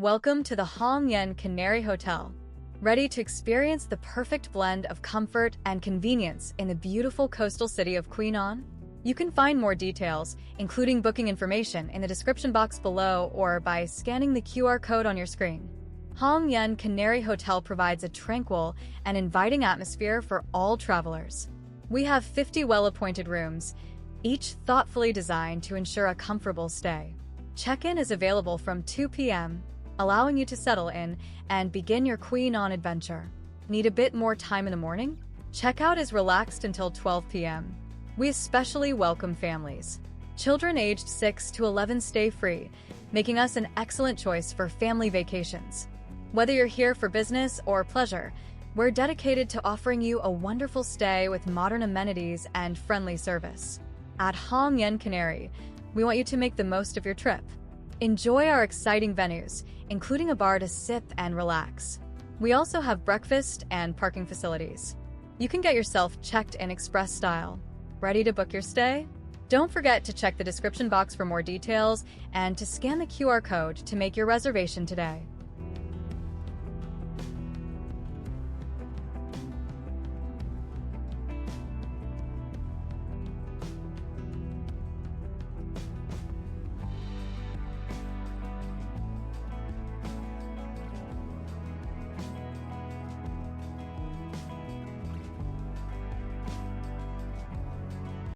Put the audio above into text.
Welcome to the Hoang Yen Canary Hotel. Ready to experience the perfect blend of comfort and convenience in the beautiful coastal city of Quy Nhon? You can find more details, including booking information, in the description box below or by scanning the QR code on your screen. Hoang Yen Canary Hotel provides a tranquil and inviting atmosphere for all travelers. We have 50 well-appointed rooms, each thoughtfully designed to ensure a comfortable stay. Check-in is available from 2 p.m., allowing you to settle in and begin your Quy Nhon adventure. Need a bit more time in the morning? Checkout is relaxed until 12 p.m. We especially welcome families. Children aged 6 to 11 stay free, making us an excellent choice for family vacations. Whether you're here for business or pleasure, we're dedicated to offering you a wonderful stay with modern amenities and friendly service. At Hoang Yen Canary, we want you to make the most of your trip. Enjoy our exciting venues, including a bar to sip and relax. We also have breakfast and parking facilities. You can get yourself checked in express style. Ready to book your stay? Don't forget to check the description box for more details and to scan the QR code to make your reservation today.